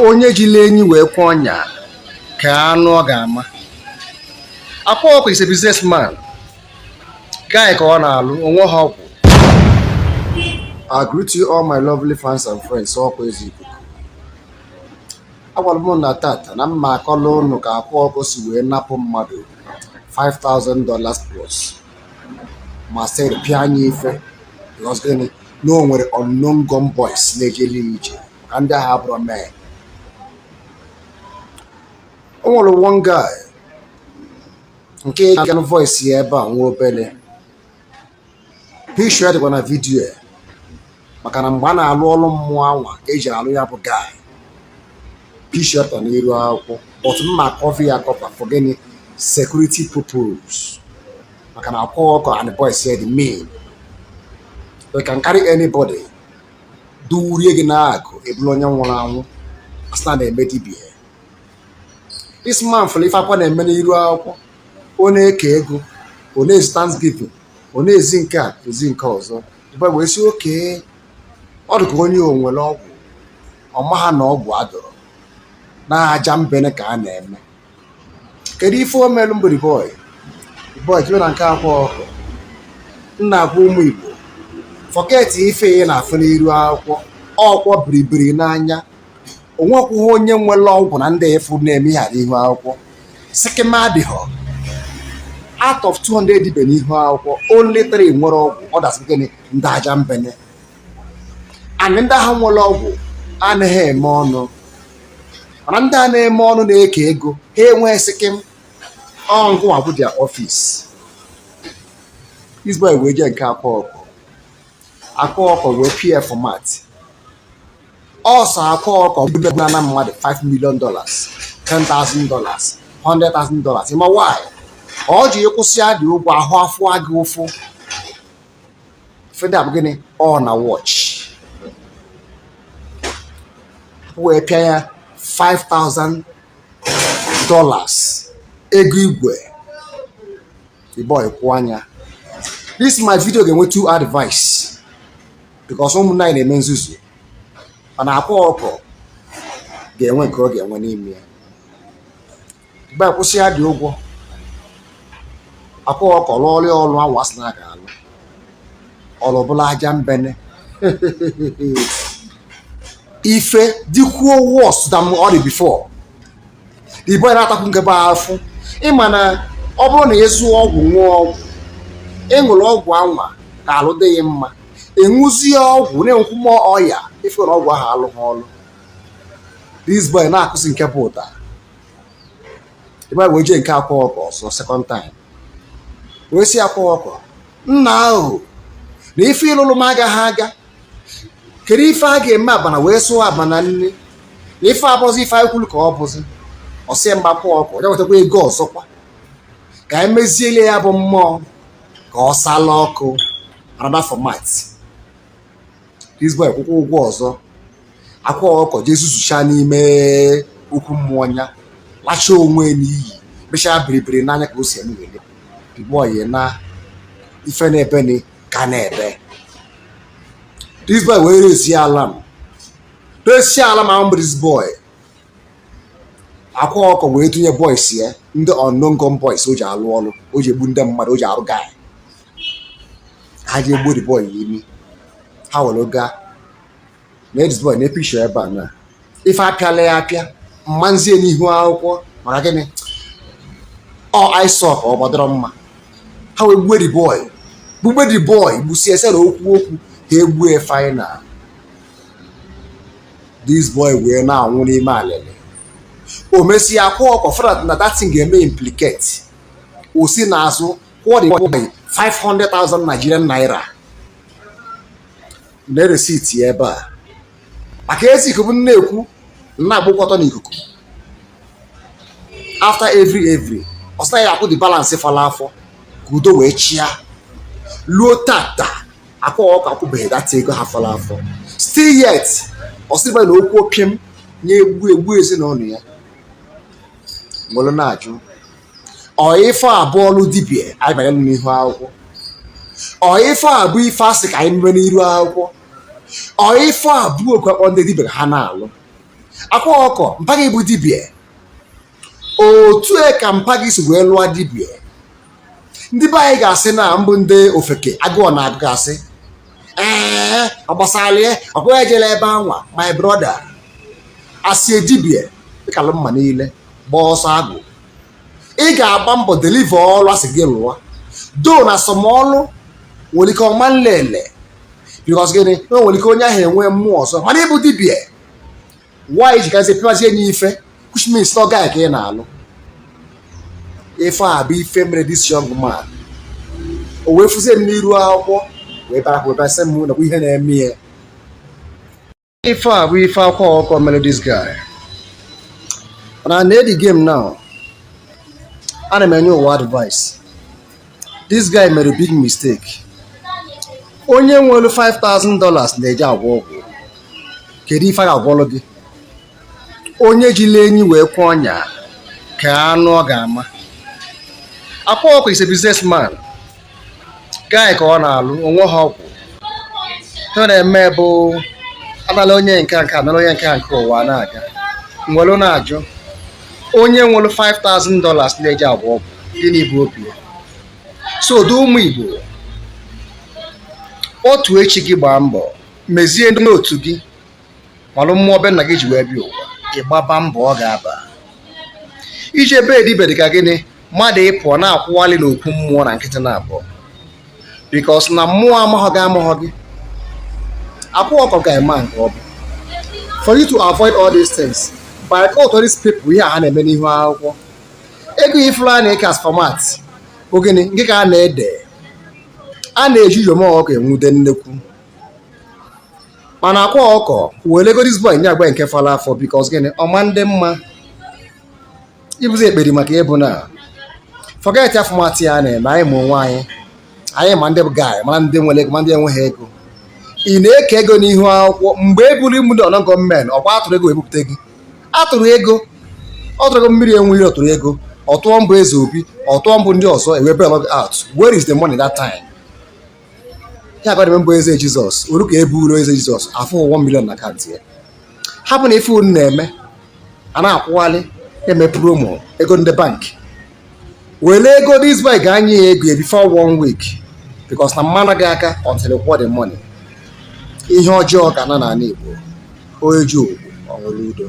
onye jile enyi wee kwa ọnya ka anụ ọ ga-ama. Akwa Okuko is a businessman. Guy ka ọ na-alụ onwe ha ọgwụ. I greet you all my lovely fans and friends. Ọkwa Ezikuku. Agwara m na tata na mma akọla ụnụ ka Akwa Okuko si wee napụ mmadụ $5,000 plus ma sị pịa anya ife because gịnị na o nwere unknown gun boys na-ejeli ije ka ndị agha bụrụ mee. O nwere one guy nke ga voice ya ebe a nwa obele picture dịkwa na vidiyo maka na mgbe a na-alụ ọrụ mmụọ anwa eji alụ ya bụ guy picture tọ n'iru akwụkwọ but mma cover ya cover for gịnị security purpose maka na Akwa Okuko and the boy said me they can carry anybody durie gị na-agụ ebulu onye nwụrụ anwụ asị na-eme dibia. This man for ife akwa na-eme n'iru akwụkwọ ọ na-eke ego ọ na-ezi Thanksgiving ọ na-ezi nke a ezi nke ọzọ ebe wee si oke ọ dị ka onye onwere ọgwụ ọ maha na ọgwụ adọrọ na aja mbene ka a na-eme. Kedu ife o merụ mbụ the boy jụrụ na nke Akwa Okuko nna agwa ụmụ Igbo forget ife ị na-afụ n'iru akwụkwọ ọkwọ biribiri n'anya onwekwughị onye nwere ọgwụ na ndị efu na-eme ihe n'ihu akwụkwọ sikima adịghọ out of 200 dibe n'ihu akwụkwọ only 3 nwere ọgwụ ọ dasị gịnị ndị aja mbene and ndị ahụ nwere ọgwụ anaghị eme ọnụ mana ndị a na-eme ọnụ na-eke ego ha enweghị sikim ọngụwa bụ their office. This boy wee jee nke Akwa Okuko. Akwa Okuko wee pie format ọsọ Akwa Okuko na mmadụ $5 million, $10,000, $100,000. Ịma why? Ọ ji ịkwụsị adị ụgwọ ahụ afọ agị ụfụ feda bụ gịnị ọ na watch wee pịa ya $5,000 ego igwe. The boy kwụ anya. This my video ga-enwe 2 advice because ụmụnna anyị na-eme nzuzu mana Akwa Okuko ga-enwe nke ọ ga-enwe n'ime ya. Mgbe kwụsị ya dị ụgwọ Akwa Okuko lụọrịa ọrụ anwa sị na ga-alụ ọrụ bụla aja mbene ife dịkwuo worse than ọ dị before. The boy na-atakwu nke bụ afụ ịma na ọ bụrụ na ịzụ ọgwụ nwụọ ọgwụ ịṅụrụ ọgwụ anwa ka alụ dị ya mma enwuzie ọgwụ na-enwekwu mọ ọya ife na ọgwụ ahụ alụghị ọlụ. This boy na-akụzi nke bụ ụta ebe wee jee nke Akwa Okuko ọzọ second time wee si Akwa Okuko nna ahụ na ife ịlụlụ m agaghị aga kedu ife a ga-eme abana wee sụọ abana nne na ife abụzi ife anyị kwuru ka ọ bụzi ọsị mgbe Akwa Okuko ya wetakwa ego ọzọkwa ka emeziele ya bụ mmụọ ka ọ sala ọkụ another format. This boy kwụkwọ ụgwọ ọzọ Akwa Okuko jee zuzucha n'ime okwu mmụọ ya lacha onwe n'iyi mecha biribiri n'anya ka o si eme wele. The boy na ife na-ebe ni ka na-ebe. This boy wee resi alam ahụ this boy Akwa Okuko wee tụnye boys ya ndị unknown gun boys o ji alụ ọrụ o ji egbu ndị mmadụ o ji arụ guy ha ji egbu the boy imi ha were gaa na this boy na-episho ebe a na ife apịala ya apịa mmanzie n'ihu akwụkwọ maka gịnị ọ isọ ka ọ gbadoro mma ha wee gbue the boy gbusie ese na okwu ha egbue final. This boy wee na-anwụ n'ime alele o mesi Akwa Okuko fọrọ na that thing ga-eme implicate o si n'azụ kwụọ the boy 500,000 Nigerian naira na receipt ya ebe a maka Ezikuku na-ekwu na-agbụkọtọ n'ikuku after every ọ sị ya akwụ the balance fọrọ afọ ka udo wee chia luo tata Akwa Okuko akwụbeghị data ego ha fọrọ afọ still yet ọ sịba na okwu opiem nye egbu ezinụlọ ya nwere na-ajụ ọ ife abụọ ọlụ dibia anyị banyere n'ihu akwụkwọ ọ ife abụ ife asị ka anyị mere n'iru akwụkwọ ọ ife abụọ okwu akpọ ndị dibia ha na-alụ Akwa Okuko mpa gị bụ dibia otu ka mpa gị si wee lụọ dibia ndị be anyị ga-asị na mbụ ndị ofeke agụọ na agụ gasị ọgbasalie ọkwa ejela ebe anwa my brother asị dibia dịkalụ mma niile gba ọsọ agụ ị ga-agba mbọ deliver ọrụ asị gị lụọ do na asọmọlụ nwere ike ọma nlele because gịnị na nwere ike onye ahụ enwe mmụọ ọzọ mana ịbụ dibia why ji gazi pịazie enye ife which means na ọ gaghị ka ị na-alụ ife a bụ ife mere this young man o wee fụzie m n'iru akwụkwọ wee barasị m nakwa ihe na-eme ya ife a bụ ife Akwa Okuko mere this guy mana na the game now ana m enye ụwa advice this guy mere big mistake onye nwere $5,000 na-eji agwọ ọgwụ kedu ife a ga-agwọlụ gị onye jile enyi wee kwụ ọnya ka anụ ọ ga-ama Akwa Okuko is a businessman guy ka ọ na-alụ onwe ha ọgwụ ọ na-eme bụ anala onye nke anala onye nke ụwa na-aga nwere na-ajụ onye nwere $5,000 na-eji agwọ ọgwụ gịnị bụ obi ya so do ụmụ Igbo otu echi gị gbaa mbọ mezie ndị otu gị malụ mmụọ be nna gị ji wee bịa ụwa ịgbaba mbọ ọ ga-aba iji ebe edibe dị ka gịnị mmadụ ịpụọ na-akwụwalị n'okwu mmụọ na nkịtị na-abụọ because na mmụọ amaghọ gị amaghọ gị Akwa Okuko ga-ema nke ọ bụ for you to avoid all these things by all these people ihe ha na-eme n'ihu akwụkwọ ego ifula na as format bụ gịnị nke ka a na-ede a na-eji Igbo Okuko enwude nnekwu mana Akwa Okuko were ego this boy nye agba nke fala afọ because gịnị ọma ndị mma ịbụzi ekperi maka ịbụ na forget ya format ya na-eme anyị ma onwe anyị ma ndị bụ guy mana ndị nwere ego ma ndị enweghị ego ị na-eke ego n'ihu akwụkwọ mgbe e buru imu ọnọ gọọmenti ọkwa atụrụ ego ebupụta gị atụrụ ego ọ tụrụ ego mmiri enweghị ọtụrụ ego ọtụọ mbụ eze obi ọtụọ mbụ ndị ọzọ ewebe out where is the money that time ya ga mbụ eze Jizọs oru ka eburu eze Jizọs afọ 1 million na akaụntụ ya hapụ na ife unu na-eme a na-akwụghalị eme promo ego ndị bank were ego this boy ga-anye ya ego before 1 week because na mmanụ gị aka until you the money ihe ọjọọ ka na n'ala Igbo onye ji ogwu ọ nwere udo